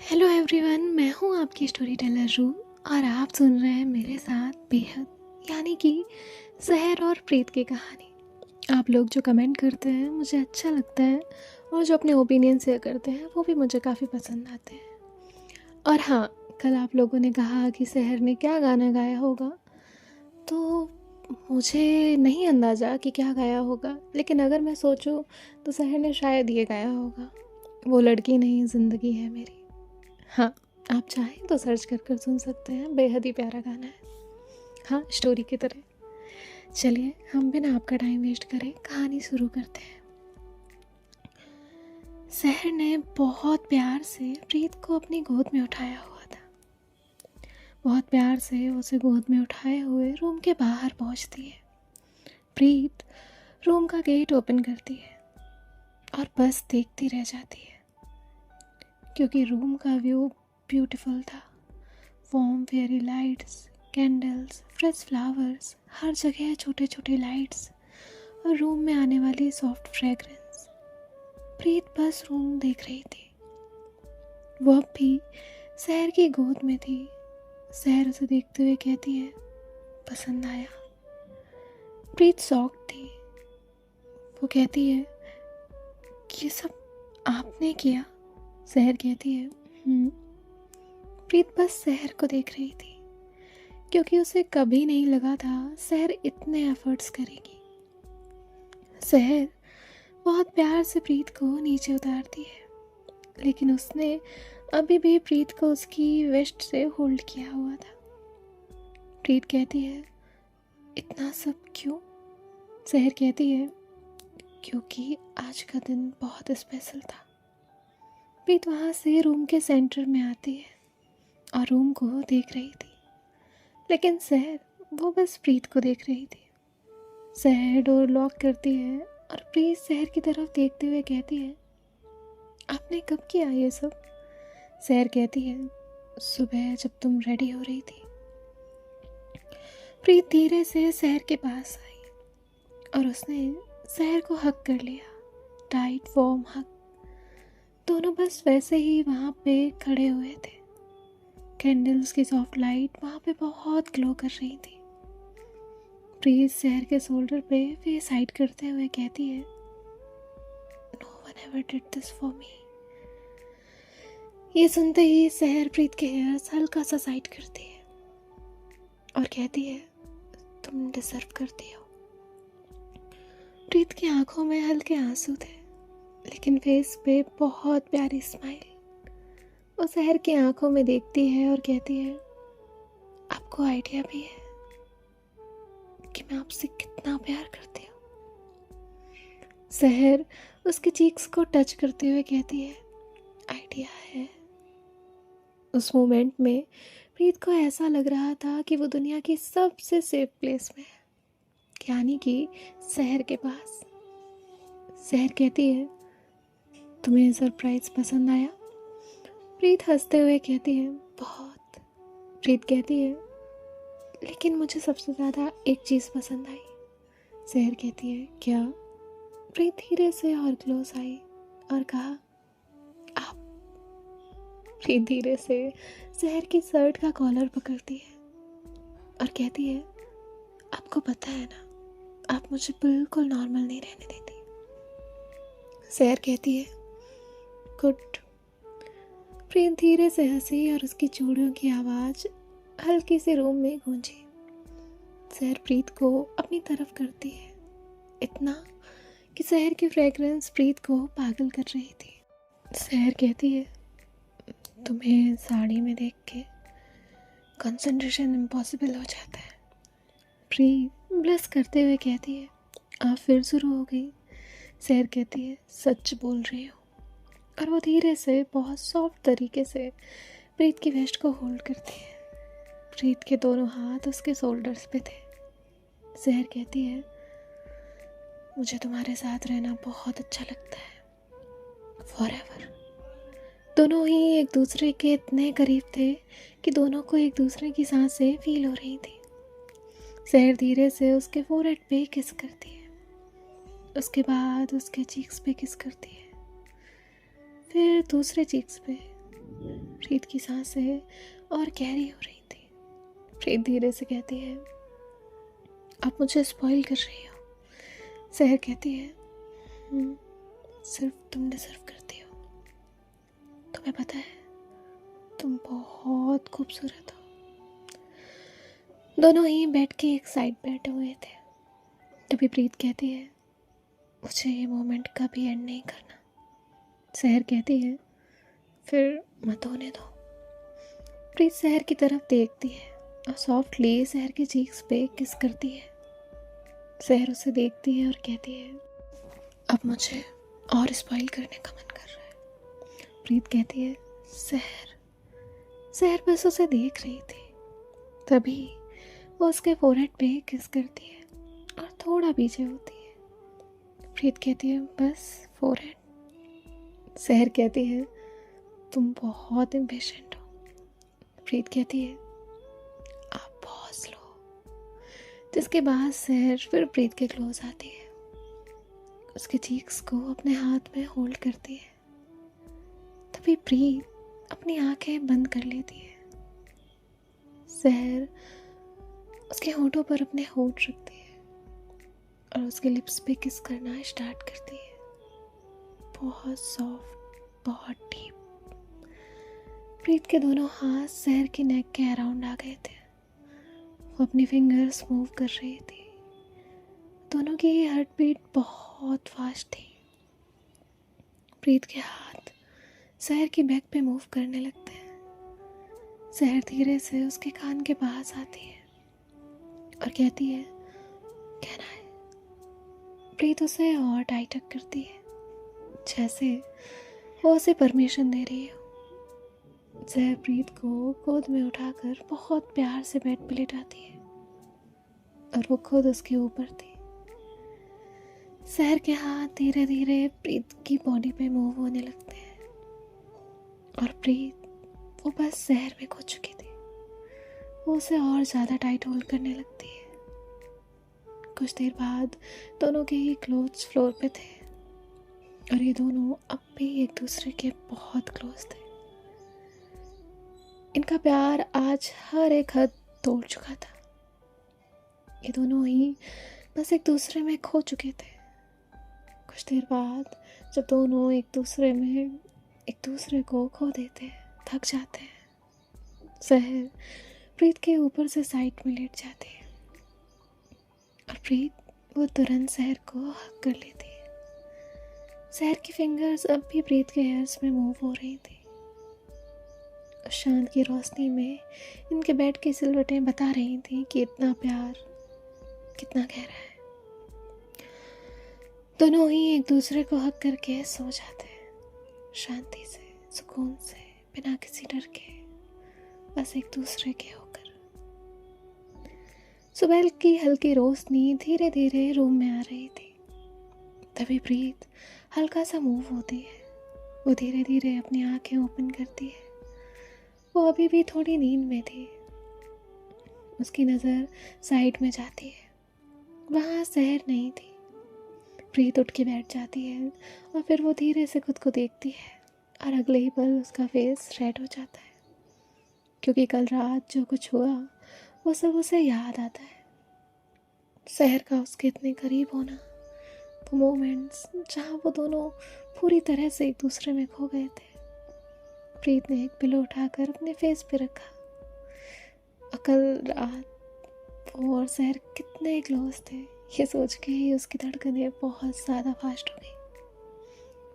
Hello everyone, मैं हूँ आपकी स्टोरी टेलर रू और आप सुन रहे हैं मेरे साथ बेहद यानी कि सहर और प्रीत की कहानी। आप लोग जो कमेंट करते हैं मुझे अच्छा लगता है और जो अपने ओपिनियन शेयर करते हैं वो भी मुझे काफ़ी पसंद आते हैं। और हाँ, कल आप लोगों ने कहा कि सहर ने क्या गाना गाया होगा, तो मुझे नहीं अंदाज़ा कि क्या गाया होगा, लेकिन अगर मैं सोचूं तो सहर ने शायद ये गाया होगा, वो लड़की नहीं ज़िंदगी है मेरी। हाँ, आप चाहें तो सर्च कर कर सुन सकते हैं, बेहद ही प्यारा गाना है। हाँ, स्टोरी की तरह। चलिए हम बिना आपका टाइम वेस्ट करें कहानी शुरू करते हैं। सहर ने बहुत प्यार से प्रीत को अपनी गोद में उठाया हुआ था। बहुत प्यार से उसे गोद में उठाए हुए रूम के बाहर पहुंचती है। प्रीत रूम का गेट ओपन करती है और बस देखती रह जाती है, क्योंकि रूम का व्यू ब्यूटीफुल था। Warm fairy lights, candles, fresh flowers, हर जगह छोटे छोटे लाइट्स और रूम में आने वाली सॉफ्ट फ्रेगरेंस। प्रीत बस रूम देख रही थी। वो अब भी सहर की गोद में थी। सहर उसे देखते हुए कहती है, पसंद आया। प्रीत शॉक थी। वो कहती है, ये सब आपने किया? सहर कहती है, प्रीत बस सहर को देख रही थी, क्योंकि उसे कभी नहीं लगा था सहर इतने एफर्ट्स करेगी। सहर बहुत प्यार से प्रीत को नीचे उतारती है, लेकिन उसने अभी भी प्रीत को उसकी वेस्ट से होल्ड किया हुआ था। प्रीत कहती है, इतना सब क्यों? सहर कहती है, क्योंकि आज का दिन बहुत स्पेशल था। प्रीत वहाँ से रूम के सेंटर में आती है और रूम को देख रही थी, लेकिन सहर वो बस प्रीत को देख रही थी। सहर डोर लॉक करती है और प्रीत सहर की तरफ देखते हुए कहती है, आपने कब किया ये सब? सहर कहती है, सुबह जब तुम रेडी हो रही थी। प्रीत धीरे से सहर के पास आई और उसने सहर को हग कर लिया। टाइट वार्म हग। दोनों बस वैसे ही वहाँ पे खड़े हुए थे। कैंडल्स की सॉफ्ट लाइट वहाँ पे बहुत ग्लो कर रही थी। प्रीत सहर के शोल्डर पे फेस हाइड करते हुए कहती है, no one ever did this for me. ये सुनते ही सहर प्रीत के हेयर्स हल्का सा साइड करती है और कहती है, तुम डिजर्व करती हो। प्रीत की आंखों में हल्के आंसू थे, लेकिन फेस पे बहुत प्यारी स्माइल। वो सहर की आंखों में देखती है और कहती है, आपको आइडिया भी है कि मैं आपसे कितना प्यार करती हूँ? सहर उसके चीक्स को टच करते हुए कहती है, आइडिया है। उस मोमेंट में प्रीत को ऐसा लग रहा था कि वो दुनिया की सबसे सेफ प्लेस में है, यानी कि सहर के पास। सहर कहती है, तुम्हें सरप्राइज पसंद आया? प्रीत हंसते हुए कहती है, बहुत। प्रीत कहती है, लेकिन मुझे सबसे ज़्यादा एक चीज़ पसंद आई। सहर कहती है, क्या? प्रीत धीरे से और क्लोज आई और कहा, आप। प्रीत धीरे से सहर की शर्ट का कॉलर पकड़ती है और कहती है, आपको पता है ना, आप मुझे बिल्कुल नॉर्मल नहीं रहने देती। सहर कहती है, गुड। प्रीत धीरे से हंसी और उसकी चूड़ियों की आवाज़ हल्की सी रूम में गूंजी। सहर प्रीत को अपनी तरफ करती है, इतना कि सहर की फ्रेगरेंस प्रीत को पागल कर रही थी। सहर कहती है, तुम्हें साड़ी में देख के कंसंट्रेशन इम्पॉसिबल हो जाता है। प्रीत ब्लश करते हुए कहती है, आप फिर शुरू हो गई। सहर कहती है, सच बोल रही हो। और वो धीरे से बहुत सॉफ्ट तरीके से प्रीत की वेस्ट को होल्ड करती है। प्रीत के दोनों हाथ उसके शोल्डर्स पे थे। सहर कहती है, मुझे तुम्हारे साथ रहना बहुत अच्छा लगता है, फॉरएवर। दोनों ही एक दूसरे के इतने करीब थे कि दोनों को एक दूसरे की सांसें फील हो रही थी। सहर धीरे से उसके फोरहेड पे किस करती है, उसके बाद उसके चीक्स पे किस करती है, फिर दूसरे चीक्स पे, प्रीत की सांसें और गहरी हो रही थी। प्रीत धीरे से कहती है, आप मुझे स्पॉइल कर रही हो। सहर कहती है, सिर्फ तुम डिजर्व करती हो। तुम्हें पता है, तुम बहुत खूबसूरत हो। दोनों ही बेड के एक साइड बैठे हुए थे। तभी प्रीत कहती है, मुझे ये मोमेंट कभी एंड नहीं करना। सहर कहती है, फिर मत होने दो। प्रीत सहर की तरफ देखती है और सॉफ्टली सहर की चीक्स पे किस करती है। सहर उसे देखती है और कहती है, अब मुझे और स्पॉइल करने का मन कर रहा है। प्रीत कहती है, सहर। सहर बस उसे देख रही थी। तभी वो उसके फोरहेड पे किस करती है और थोड़ा पीछे होती है। प्रीत कहती है, बस फोरहेड। सहर कहती है, तुम बहुत इम्पेशेंट हो। प्रीत कहती है, आप बहुत स्लो हो। जिसके बाद सहर फिर प्रीत के क्लोज आती है, उसके चीक्स को अपने हाथ में होल्ड करती है। तभी प्रीत अपनी आंखें बंद कर लेती है। सहर उसके होठों पर अपने होठ रखती है और उसके लिप्स पे किस करना स्टार्ट करती है। बहुत सॉफ्ट, बहुत डीप। प्रीत के दोनों हाथ सहर की नेक के अराउंड आ गए थे। वो अपनी फिंगर्स मूव कर रही थी। दोनों की हार्ट बीट बहुत फास्ट थी। प्रीत के हाथ सहर की बैक पे मूव करने लगते हैं। सहर धीरे से उसके कान के पास आती है और कहती है, कहना है। प्रीत उसे और टाइट अप करती है, जैसे वो उसे परमिशन दे रही हो। सहर प्रीत को गोद में उठाकर बहुत प्यार से बेड पे लिटाती है और वो खुद उसके ऊपर थी। सहर के हाथ धीरे धीरे प्रीत की बॉडी पे मूव होने लगते हैं और प्रीत वो बस सहर में खो चुकी थी। वो उसे और ज़्यादा टाइट होल्ड करने लगती है। कुछ देर बाद दोनों के ही क्लोथ्स फ्लोर पे थे और ये दोनों अब भी एक दूसरे के बहुत क्लोज थे। इनका प्यार आज हर एक हद तोड़ चुका था। ये दोनों ही बस एक दूसरे में खो चुके थे। कुछ देर बाद जब दोनों एक दूसरे को खो देते हैं, थक जाते हैं, सहर प्रीत के ऊपर से साइड में लेट जाती है और प्रीत वो तुरंत सहर को हक कर लेती है। सहर की फिंगर्स अब भी प्रीत के हेयर्स में मूव हो रही थी। उस शांत की रोशनी में इनके बेड की सिलवटें बता रही थी कि इतना प्यार कितना गहरा है। दोनों ही एक दूसरे को हक करके सो जाते हैं, शांति से, सुकून से, बिना किसी डर के, बस एक दूसरे के होकर। सुबह की हल्की रोशनी धीरे धीरे रूम में आ रही थी। तभी प्रीत हल्का सा मूव होती है। वो धीरे धीरे अपनी आंखें ओपन करती है। वो अभी भी थोड़ी नींद में थी। उसकी नज़र साइड में जाती है, वहाँ सहर नहीं थी। प्रीत उठ के बैठ जाती है और फिर वो धीरे से खुद को देखती है और अगले ही पल उसका फेस रेड हो जाता है, क्योंकि कल रात जो कुछ हुआ वो सब उसे याद आता है। सहर का उसके इतने करीब होना, वो मोमेंट्स जहाँ वो दोनों पूरी तरह से एक दूसरे में खो गए थे। प्रीत ने एक पिलो उठाकर अपने फेस पे रखा और कल रात वो और सहर कितने क्लोज थे, ये सोच के ही उसकी धड़कनें बहुत ज़्यादा फास्ट हो गई।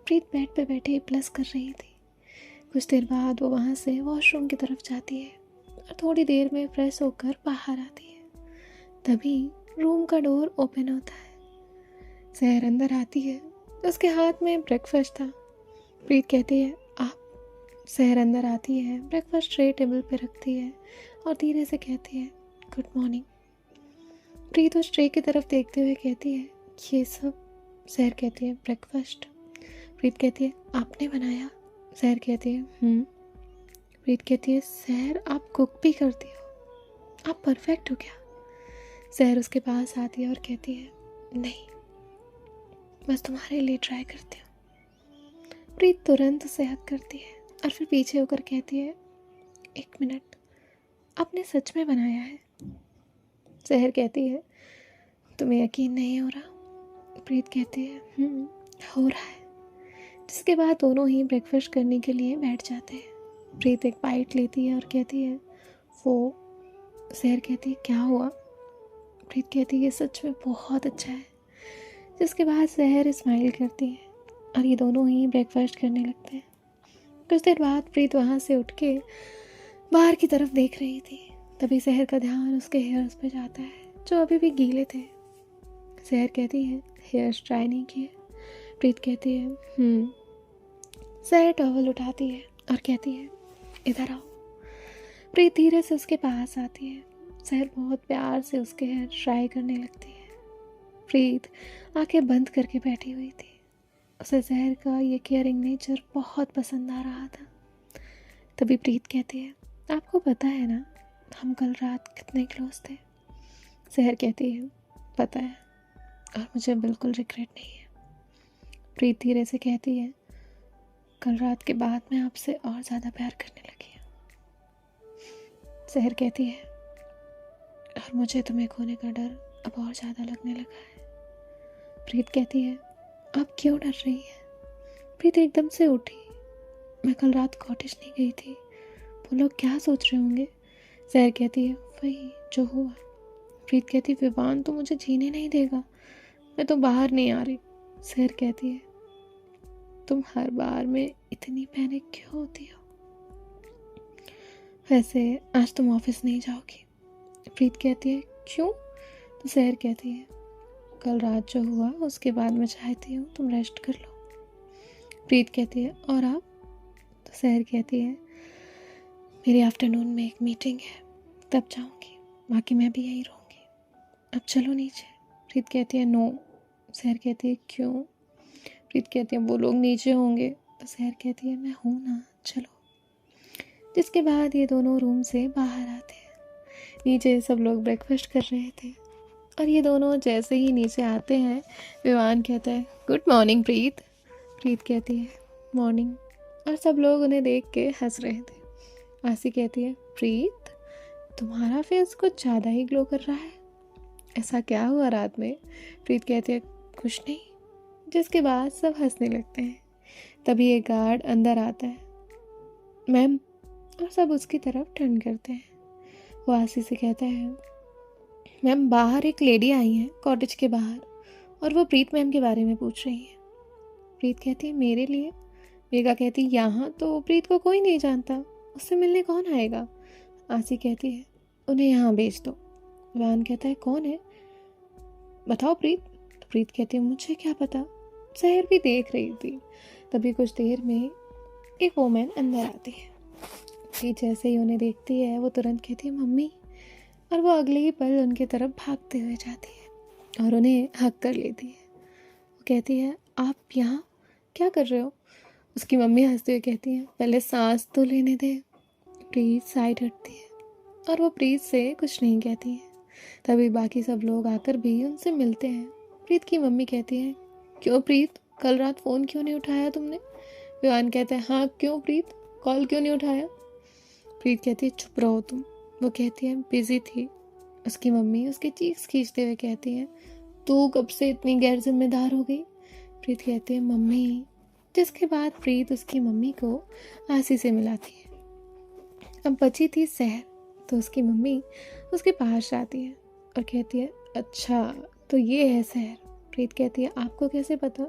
प्रीत बेड पे बैठे प्लस कर रही थी। कुछ देर बाद वो वहाँ से वॉशरूम की तरफ जाती है और थोड़ी देर में फ्रेश होकर बाहर आती है। तभी रूम का डोर ओपन होता है। सहर अंदर आती है, उसके हाथ में ब्रेकफास्ट था। प्रीत कहती है, आप। सहर अंदर आती है, ब्रेकफास्ट ट्रे टेबल पे रखती है और धीरे से कहती है, गुड मॉर्निंग। प्रीत उस ट्रे की तरफ देखते हुए कहती है, ये सब? सहर कहती है, ब्रेकफास्ट। प्रीत कहती है, आपने बनाया? सहर कहती है, प्रीत कहती है, सहर आप कुक भी करती हो, आप परफेक्ट हो क्या? सहर उसके पास आती है और कहती है, नहीं, बस तुम्हारे लिए ट्राई करती हूँ। प्रीत तुरंत उसे हक करती है और फिर पीछे होकर कहती है, 1 मिनट, आपने सच में बनाया है? सहर कहती है, तुम्हें यकीन नहीं हो रहा? प्रीत कहती है, हो रहा है। जिसके बाद दोनों ही ब्रेकफास्ट करने के लिए बैठ जाते हैं। प्रीत एक बाइट लेती है और कहती है, वो। सहर कहती है, क्या हुआ? प्रीत कहती है, ये सच में बहुत अच्छा है। जिसके बाद सहर स्माइल करती है और ये दोनों ही ब्रेकफास्ट करने लगते हैं। कुछ देर बाद प्रीत वहाँ से उठ के बाहर की तरफ देख रही थी। तभी सहर का ध्यान उसके हेयर्स पे जाता है जो अभी भी गीले थे। सहर कहती है, हेयर्स ड्राई नहीं किए? प्रीत कहती है, सहर टॉवल उठाती है और कहती है, इधर आओ। प्रीत धीरे से उसके पास आती है। सहर बहुत प्यार से उसके हेयर ड्राई करने लगती है। प्रीत आंखें बंद करके बैठी हुई थी। उसे सहर का ये केयरिंग नेचर बहुत पसंद आ रहा था। तभी प्रीत कहती है, आपको पता है ना हम कल रात कितने क्लोज थे? सहर कहती है, पता है, और मुझे बिल्कुल रिग्रेट नहीं है। प्रीत धीरे से कहती है, कल रात के बाद मैं आपसे और ज़्यादा प्यार करने लगी हूँ। सहर कहती है, और मुझे तुम्हें खोने का डर अब और ज़्यादा लगने लगा है। प्रीत कहती है, आप क्यों डर रही है? प्रीत एकदम से उठी। मैं कल रात कॉटेज नहीं गई थी, वो लोग क्या सोच रहे होंगे? सहर कहती है, वही जो हुआ। प्रीत कहती है, विवान तो मुझे जीने नहीं देगा, मैं तो बाहर नहीं आ रही। सहर कहती है, तुम हर बार में इतनी पैनिक क्यों होती हो? वैसे आज तुम ऑफिस नहीं जाओगी? प्रीत कहती है, क्यों? तो सहर कहती है, कल रात जो हुआ उसके बाद मैं चाहती हूँ तुम रेस्ट कर लो। प्रीत कहती है, और आप? तो सहर कहती है, मेरी आफ्टरनून में एक मीटिंग है, तब जाऊँगी, बाकी मैं भी यहीं रहूँगी। अब चलो नीचे। प्रीत कहती है, नो। सहर कहती है, क्यों? प्रीत कहती है, वो लोग नीचे होंगे। तो सहर कहती है, मैं हूँ ना, चलो। जिसके बाद ये दोनों रूम से बाहर आते हैं। नीचे सब लोग ब्रेकफास्ट कर रहे थे और ये दोनों जैसे ही नीचे आते हैं, विवान कहता है, गुड मॉर्निंग प्रीत। प्रीत कहती है, मॉर्निंग। और सब लोग उन्हें देख के हंस रहे थे। आसी कहती है, प्रीत तुम्हारा फेस कुछ ज़्यादा ही ग्लो कर रहा है, ऐसा क्या हुआ रात में? प्रीत कहती है, कुछ नहीं। जिसके बाद सब हंसने लगते हैं। तभी एक गार्ड अंदर आता है, मैम, और सब उसकी तरफ टर्न करते हैं। वो आसी से कहता है, मैम बाहर एक लेडी आई है कॉटेज के बाहर, और वो प्रीत मैम के बारे में पूछ रही है। प्रीत कहती है, मेरे लिए? मेघा कहती है, यहाँ तो प्रीत को कोई नहीं जानता, उससे मिलने कौन आएगा? आसी कहती है, उन्हें यहाँ भेज दो। वान कहता है, कौन है, बताओ प्रीत। तो प्रीत कहती है, मुझे क्या पता, सहर भी देख रही थी। तभी कुछ देर में एक वोमैन अंदर आती है। प्रीत जैसे ही उन्हें देखती है वो तुरंत कहती है, मम्मी, और वो अगले ही पल उनके तरफ भागते हुए जाती है और उन्हें हक कर लेती है। वो कहती है, आप यहाँ क्या कर रहे हो? उसकी मम्मी हंसते हुए कहती है, पहले सांस तो लेने दे। प्रीत साइड हटती है और वो प्रीत से कुछ नहीं कहती है। तभी बाकी सब लोग आकर भी उनसे मिलते हैं। प्रीत की मम्मी कहती है, क्यों प्रीत, कल रात फ़ोन क्यों नहीं उठाया तुमने? विवान कहता है, हाँ क्यों प्रीत, कॉल क्यों नहीं उठाया? प्रीत कहती है, चुप रहो तुम। वो कहती है, बिजी थी। उसकी मम्मी उसकी चीक्स खींचते हुए कहती है, तू कब से इतनी गैर जिम्मेदार हो गई? प्रीत कहती है, मम्मी। जिसके बाद प्रीत उसकी मम्मी को आसी से मिलाती है। अब बची थी सहर, तो उसकी मम्मी उसके पास आती है और कहती है, अच्छा तो ये है सहर। प्रीत कहती है, आपको कैसे पता?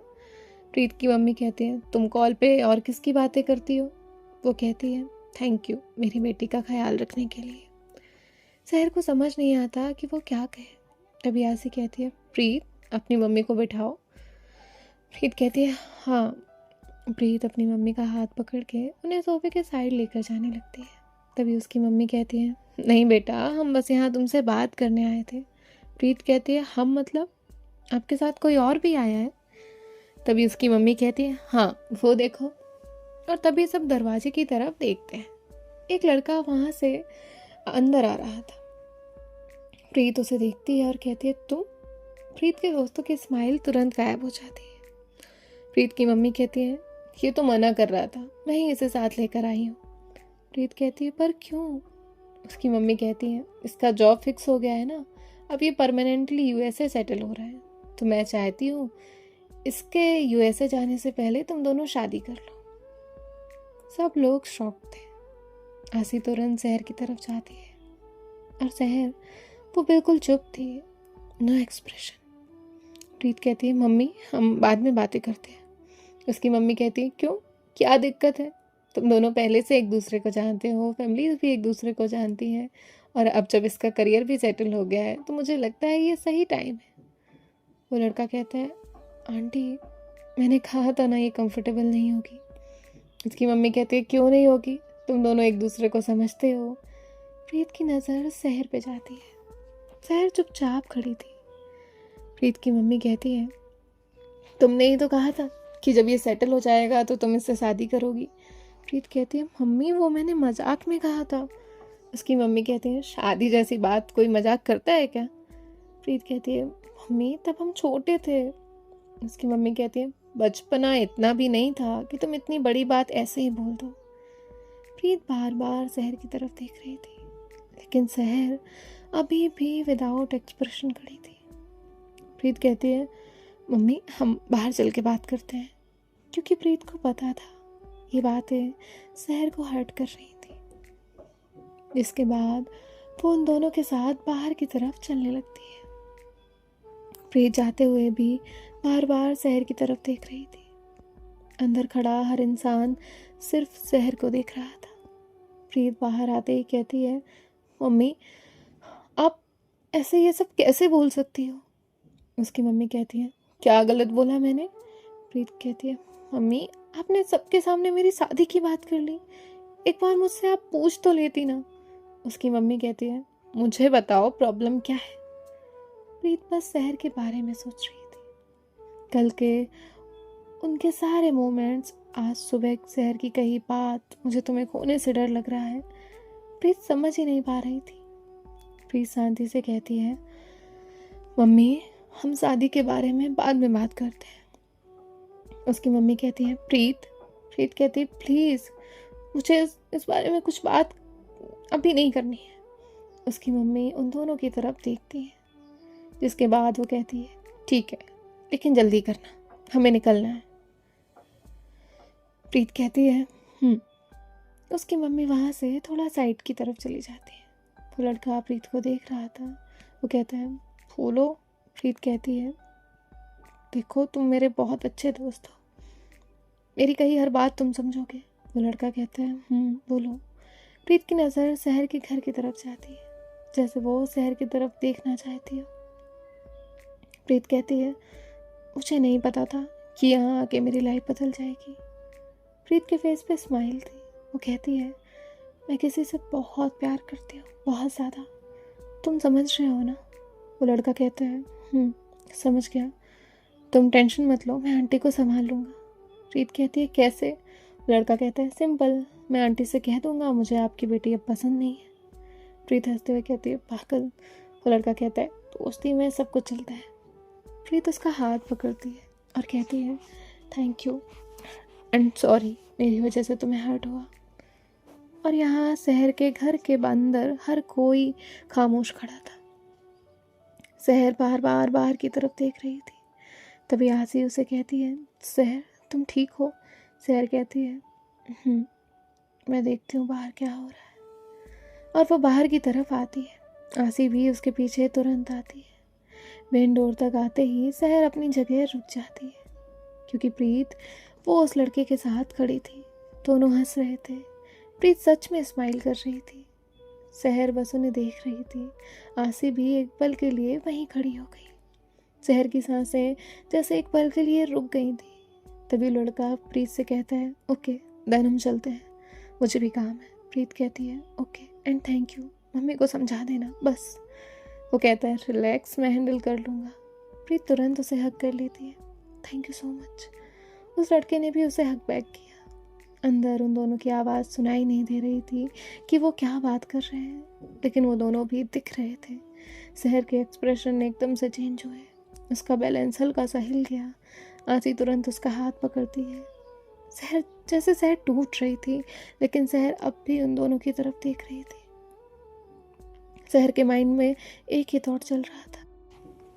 प्रीत की मम्मी कहती है, तुम कॉल पे और किसकी बातें करती हो? वो कहती है, थैंक यू मेरी बेटी का ख्याल रखने के लिए। सहर को समझ नहीं आता कि वो क्या कहे। तभी आसी कहती है, प्रीत अपनी मम्मी को बिठाओ। प्रीत कहती है, हाँ। प्रीत अपनी मम्मी का हाथ पकड़ के उन्हें सोफे के साइड लेकर जाने लगती है। तभी उसकी मम्मी कहती है, नहीं बेटा, हम बस यहाँ तुमसे बात करने आए थे। प्रीत कहती है, हम मतलब आपके साथ कोई और भी आया है? तभी उसकी मम्मी कहती है, हाँ वो देखो। और तभी सब दरवाजे की तरफ देखते हैं। एक लड़का वहाँ से अंदर आ रहा था। प्रीत उसे देखती है और कहती है, तुम? प्रीत के दोस्तों की स्माइल तुरंत गायब हो जाती है। प्रीत की मम्मी कहती है, ये तो मना कर रहा था, मैं ही इसे साथ लेकर आई हूँ। प्रीत कहती है पर क्यों? उसकी मम्मी कहती है इसका जॉब फिक्स हो गया है ना, अब ये परमानेंटली यूएसए सेटल हो रहा है, तो मैं चाहती हूँ इसके यूएसए जाने से पहले तुम दोनों शादी कर लो। सब लोग शॉक थे। आसी तुरंत शहर की तरफ जाती है और शहर वो बिल्कुल चुप थी, नो एक्सप्रेशन। प्रीत कहती है मम्मी हम बाद में बातें करते हैं। उसकी मम्मी कहती है क्यों, क्या दिक्कत है? तुम दोनों पहले से एक दूसरे को जानते हो, फैमिलीज भी एक दूसरे को जानती हैं, और अब जब इसका करियर भी सेटल हो गया है तो मुझे लगता है ये सही टाइम है। वो लड़का कहता है आंटी मैंने कहा था ना ये कंफर्टेबल नहीं होगी। इसकी मम्मी कहती है क्यों नहीं होगी, तुम दोनों एक दूसरे को समझते हो। प्रीत की नज़र शहर पे जाती है। शहर चुपचाप खड़ी थी। प्रीत की मम्मी कहती है तुमने ही तो कहा था कि जब ये सेटल हो जाएगा तो तुम इससे शादी करोगी। प्रीत कहती है मम्मी वो मैंने मजाक में कहा था। उसकी मम्मी कहती है शादी जैसी बात कोई मजाक करता है क्या? प्रीत कहती है मम्मी तब हम छोटे थे। उसकी मम्मी कहती है बचपना इतना भी नहीं था कि तुम इतनी बड़ी बात ऐसे ही बोल दो। प्रीत बार बार शहर की तरफ देख रही थी, लेकिन शहर अभी भी विदाउट एक्सप्रेशन खड़ी थी। प्रीत कहती है मम्मी हम बाहर चल के बात करते हैं, क्योंकि प्रीत को पता था ये बातें शहर को हर्ट कर रही थी। जिसके बाद वो उन दोनों के साथ बाहर की तरफ चलने लगती है। प्रीत जाते हुए भी बार बार शहर की तरफ देख रही थी। अंदर खड़ा हर इंसान सिर्फ शहर को देख रहा था। प्रीत बाहर आते ही कहती है मम्मी आप ऐसे ये सब कैसे बोल सकती हो? उसकी मम्मी कहती है क्या गलत बोला मैंने? प्रीत कहती है मम्मी आपने सबके सामने मेरी शादी की बात कर ली, एक बार मुझसे आप पूछ तो लेती ना। उसकी मम्मी कहती है मुझे बताओ प्रॉब्लम क्या है? प्रीत बस शहर के बारे में सोच रही थी, कल के उनके सारे मोमेंट्स, आज सुबह शहर की कही बात, मुझे तुम्हें खोने से डर लग रहा है। प्रीत समझ ही नहीं पा रही थी। प्रीत शांति से कहती है मम्मी हम शादी के बारे में बाद में बात करते हैं। उसकी मम्मी कहती है प्रीत कहती है प्लीज़ मुझे इस बारे में कुछ बात अभी नहीं करनी है। उसकी मम्मी उन दोनों की तरफ देखती है, जिसके बाद वो कहती है ठीक है लेकिन जल्दी करना, हमें निकलना है। प्रीत कहती है उसकी मम्मी वहाँ से थोड़ा साइड की तरफ चली जाती है। वो लड़का प्रीत को देख रहा था, वो कहता है बोलो। प्रीत कहती है देखो तुम मेरे बहुत अच्छे दोस्त हो, मेरी कही हर बात तुम समझोगे। वो लड़का कहता है बोलो। प्रीत की नज़र शहर के घर की तरफ जाती है, जैसे वो शहर की तरफ देखना चाहती हो। प्रीत कहती है मुझे नहीं पता था कि यहाँ आके मेरी लाइफ बदल जाएगी। प्रीत के फेस पे स्माइल थी। वो कहती है मैं किसी से बहुत प्यार करती हूँ, बहुत ज़्यादा, तुम समझ रहे हो ना? वो लड़का कहता है समझ गया, तुम टेंशन मत लो, मैं आंटी को संभाल लूँगा। प्रीत कहती है कैसे? लड़का कहता है सिंपल, मैं आंटी से कह दूँगा मुझे आपकी बेटी अब पसंद नहीं है। प्रीत हंसते हुए कहती है पागल। वो लड़का कहता है दोस्ती में सब कुछ चलता है। प्रीत उसका हाथ पकड़ती है और कहती है थैंक यू एंड सॉरी, मेरी वजह से तुम्हें हर्ट हुआ। और यहाँ शहर के घर के अंदर हर कोई खामोश खड़ा था। शहर बाहर की तरफ देख रही थी। तभी आसी उसे कहती है शहर तुम ठीक हो? शहर कहती है मैं देखती हूँ बाहर क्या हो रहा है। और वो बाहर की तरफ आती है। आसी भी उसके पीछे तुरंत आती है। मेन डोर तक आते ही शहर अपनी जगह रुक जाती है, क्योंकि प्रीत वो उस लड़के के साथ खड़ी थी। दोनों हंस रहे थे। प्रीत सच में स्माइल कर रही थी। शहर बस उन्हें देख रही थी। आसी भी एक पल के लिए वहीं खड़ी हो गई। शहर की सांसें जैसे एक पल के लिए रुक गई थी। तभी लड़का प्रीत से कहता है ओके देन हम चलते हैं, मुझे भी काम है। प्रीत कहती है okay and thank you, mummy को समझा देना बस। वो कहता है रिलैक्स, मैं हैंडल कर लूँगा। प्रीत तुरंत उसे हक कर लेती है, थैंक यू सो मच। उस लड़के ने भी उसे हक बैक किया। अंदर उन दोनों की आवाज़ सुनाई नहीं दे रही थी कि वो क्या बात कर रहे हैं, लेकिन वो दोनों भी दिख रहे थे। शहर के एक्सप्रेशन एकदम से चेंज हुए। उसका बैलेंस हल्का सा हिल गया। आसी तुरंत उसका हाथ पकड़ती है। सहर टूट रही थी, लेकिन सहर अब भी उन दोनों की तरफ देख रही थी। सहर के माइंड में एक ही थॉट चल रहा था,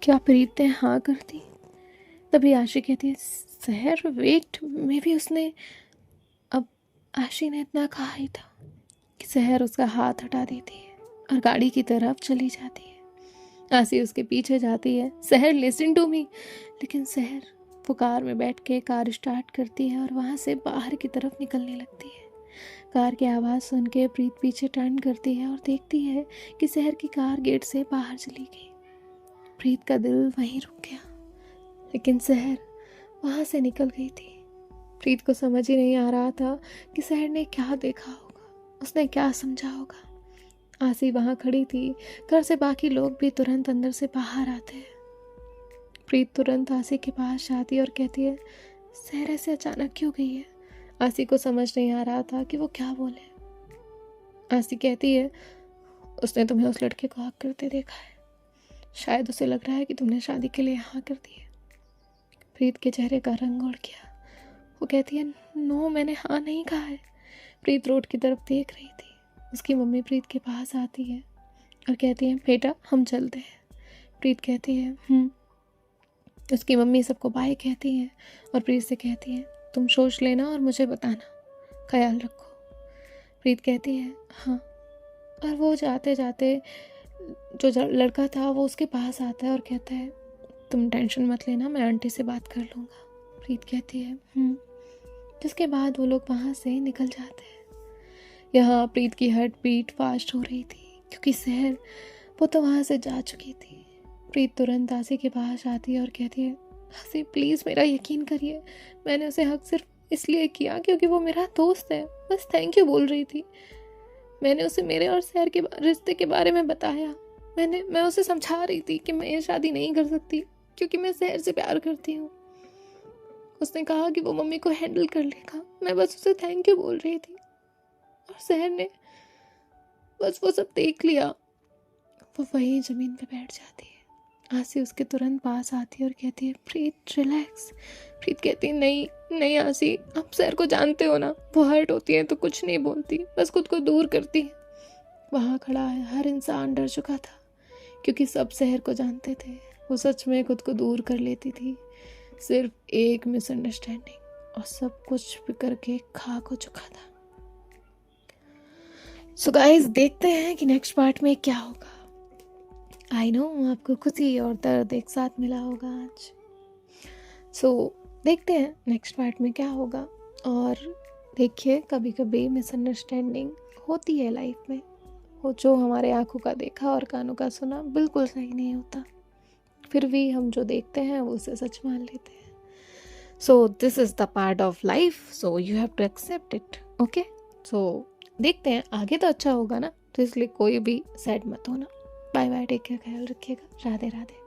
क्या प्रीत ने हाँ कर दी? तभी आशी कहती है, सहर वेट, मे भी उसने, अब आशी ने इतना कहा ही था कि सहर उसका हाथ हटा देती है और गाड़ी की तरफ चली जाती है। आशी उसके पीछे जाती है, सहर लिसन टू मी, लेकिन सहर वो कार में बैठ के कार स्टार्ट करती है और वहाँ से बाहर की तरफ निकलने लगती है। कार की आवाज़ सुन के प्रीत पीछे टर्न करती है और देखती है कि सहर की कार गेट से बाहर चली गई। प्रीत का दिल वहीं रुक गया, लेकिन सहर वहाँ से निकल गई थी। प्रीत को समझ ही नहीं आ रहा था कि सहर ने क्या देखा होगा, उसने क्या समझा होगा। आशी वहाँ खड़ी थी, घर से बाकी लोग भी तुरंत अंदर से बाहर आते हैं। प्रीत तुरंत आशी के पास जाती है और कहती है, सहर ऐसे अचानक क्यों गई है? आशी को समझ नहीं आ रहा था कि वो क्या बोले। आशी कहती है, उसने तुम्हें उस लड़के को हक करते देखा है, शायद उसे लग रहा है कि तुमने शादी के लिए हाँ कर दी है। प्रीत के चेहरे का रंग उड़ गया। वो कहती है, नो, मैंने हाँ नहीं कहा है। प्रीत रोड की तरफ देख रही थी। उसकी मम्मी प्रीत के पास आती है और कहती है, बेटा हम चलते हैं। प्रीत कहती है उसकी मम्मी सबको बाय कहती है और प्रीत से कहती है, तुम सोच लेना और मुझे बताना, ख्याल रखो। प्रीत कहती है हाँ, और वो जाते जाते जो लड़का था वो उसके पास आता है और कहता है, तुम टेंशन मत लेना, मैं आंटी से बात कर लूँगा। प्रीत कहती है जिसके बाद वो लोग वहाँ से निकल जाते हैं। यहाँ प्रीत की हार्ट बीट फास्ट हो रही थी, क्योंकि सहर वो तो वहाँ से जा चुकी थी। प्रीत तुरंत आशी के पास आती है और कहती है, आशी प्लीज़ मेरा यकीन करिए, मैंने उसे हक सिर्फ इसलिए किया क्योंकि वो मेरा दोस्त है, बस थैंक यू बोल रही थी। मैंने उसे मेरे और सहर के रिश्ते के बारे में बताया। मैं उसे समझा रही थी कि मैं ये शादी नहीं कर सकती क्योंकि मैं सहर से प्यार करती हूँ। उसने कहा कि वो मम्मी को हैंडल कर लेगा। मैं बस उसे थैंक यू बोल रही थी और सहर ने बस वो सब देख लिया। वो वहीं ज़मीन पे बैठ जाती है। आशी उसके तुरंत पास आती है और कहती है, प्रीत रिलैक्स। प्रीत कहती है, नहीं आशी, आप सहर को जानते हो ना, वो हर्ट होती है तो कुछ नहीं बोलती, बस खुद को दूर करती है। वहाँ खड़ा है हर इंसान डर चुका था, क्योंकि सब सहर को जानते थे। वो सच में खुद को दूर कर लेती थी, सिर्फ एक मिसअंडरस्टैंडिंग और सब कुछ बिखर के खाक हो चुका था। सो गाइस, देखते हैं कि नेक्स्ट पार्ट में क्या होगा। आई नो आपको खुशी और दर्द एक साथ मिला होगा आज। सो देखते हैं नेक्स्ट पार्ट में क्या होगा। और देखिए, कभी कभी मिसअंडरस्टैंडिंग होती है लाइफ में, वो जो हमारे आंखों का देखा और कानों का सुना बिल्कुल सही नहीं होता, फिर भी हम जो देखते हैं वो उसे सच मान लेते हैं। So this is the part of life, so you have to accept it. Okay, so देखते हैं आगे तो अच्छा होगा ना, तो इसलिए कोई भी सैड मत होना। बाय बाय, टेक केयर, ख्याल रखिएगा, राधे राधे।